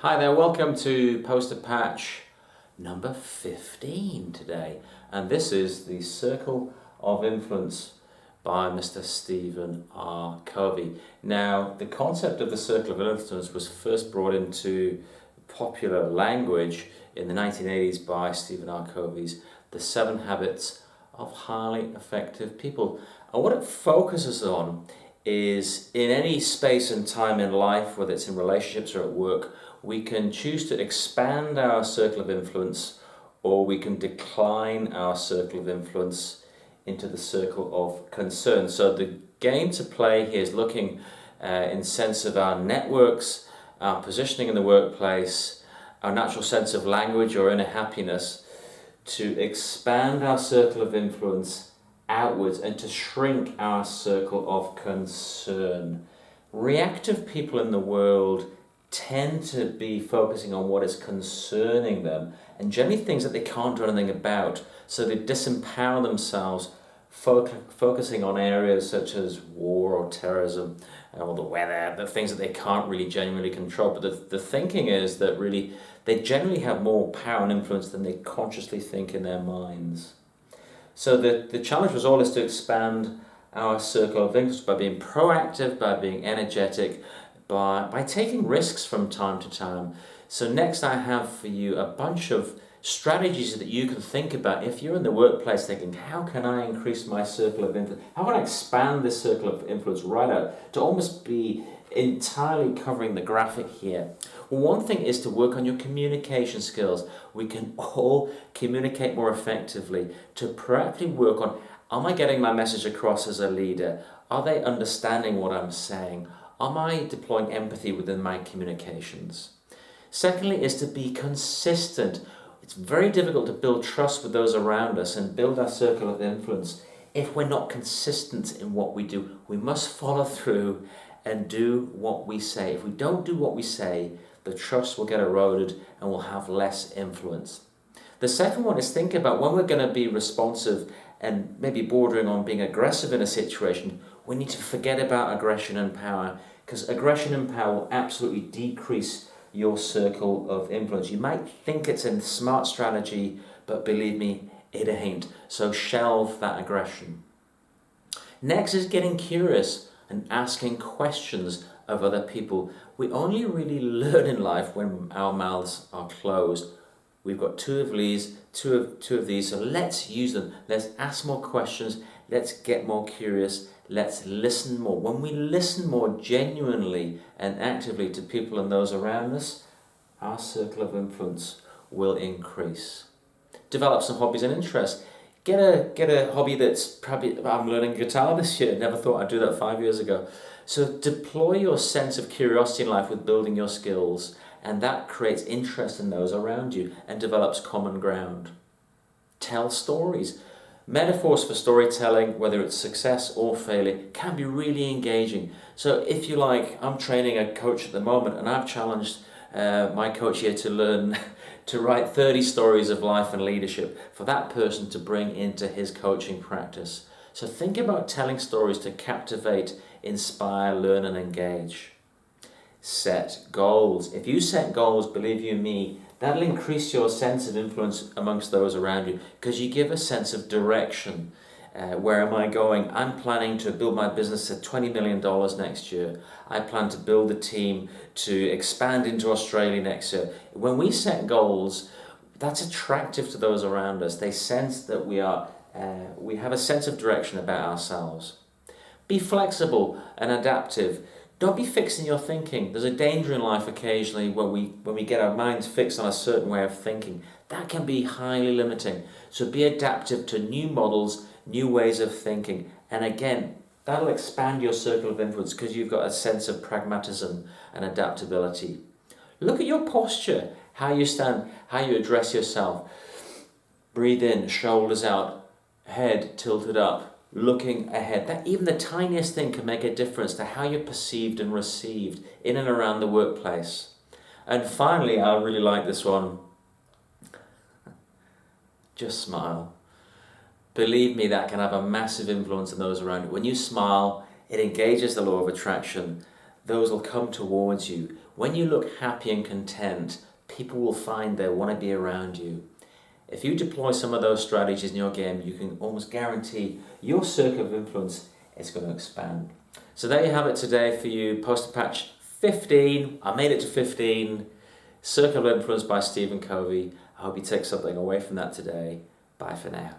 Hi there, welcome to Poster Patch number 15 today. And this is the Circle of Influence by Mr. Stephen R. Covey. Now, the concept of the Circle of Influence was first brought into popular language in the 1980s by Stephen R. Covey's The 7 Habits of Highly Effective People. And what it focuses on is in any space and time in life, whether it's in relationships or at work, we can choose to expand our circle of influence or we can decline our circle of influence into the circle of concern. So the game to play here is looking in sense of our networks, our positioning in the workplace, our natural sense of language or inner happiness, to expand our circle of influence outwards and to shrink our circle of concern. Reactive people in the world tend to be focusing on what is concerning them and generally things that they can't do anything about, so they disempower themselves, focusing on areas such as war or terrorism or the weather, the things that they can't really genuinely control. But the thinking is that really they generally have more power and influence than they consciously think in their minds. So the challenge was always to expand our circle of influence by being proactive, by being energetic, by taking risks from time to time. So next I have for you a bunch of strategies that you can think about if you're in the workplace thinking, how can I increase my circle of influence? How can I expand this circle of influence right out to almost be entirely covering the graphic here? Well, one thing is to work on your communication skills. We can all communicate more effectively, to proactively work on, am I getting my message across as a leader? Are they understanding what I'm saying? Am I deploying empathy within my communications? Secondly is to be consistent. It's very difficult to build trust with those around us and build our circle of influence if we're not consistent in what we do. We must follow through and do what we say. If we don't do what we say, the trust will get eroded and we'll have less influence. The second one is think about when we're going to be responsive and maybe bordering on being aggressive in a situation. We need to forget about aggression and power, because aggression and power will absolutely decrease your circle of influence. You might think it's a smart strategy, but believe me, it ain't. So shelve that aggression. Next is getting curious and asking questions of other people. We only really learn in life when our mouths are closed. We've got two of these, so let's use them. Let's ask more questions. Let's get more curious. Let's listen more. When we listen more genuinely and actively to people and those around us, our circle of influence will increase. Develop some hobbies and interests. Get a hobby that's probably, I'm learning guitar this year. Never thought I'd do that 5 years ago. So deploy your sense of curiosity in life with building your skills, and that creates interest in those around you and develops common ground. Tell stories. Metaphors for storytelling, whether it's success or failure, can be really engaging. So if you like, I'm training a coach at the moment and I've challenged my coach here to learn to write 30 stories of life and leadership for that person to bring into his coaching practice. So think about telling stories to captivate, inspire, learn and engage. Set goals. If you set goals, believe you me, that'll increase your sense of influence amongst those around you, because you give a sense of direction. Where am I going? I'm planning to build my business at $20 million next year. I plan to build a team to expand into Australia next year. When we set goals, that's attractive to those around us. They sense that we have a sense of direction about ourselves. Be flexible and adaptive. Don't be fixed in your thinking. There's a danger in life occasionally when we get our minds fixed on a certain way of thinking. That can be highly limiting. So be adaptive to new models, new ways of thinking. And again, that'll expand your circle of influence because you've got a sense of pragmatism and adaptability. Look at your posture, how you stand, how you address yourself. Breathe in, shoulders out, head tilted up. Looking ahead. That even the tiniest thing can make a difference to how you're perceived and received in and around the workplace. And finally, I really like this one. Just smile. Believe me, that can have a massive influence on those around you. When you smile, it engages the law of attraction. Those will come towards you. when you look happy and content, people will find they want to be around you. If you deploy some of those strategies in your game, you can almost guarantee your circle of influence is going to expand. So there you have it today for you. Poster patch 15. I made it to 15. Circle of Influence by Stephen Covey. I hope you take something away from that today. Bye for now.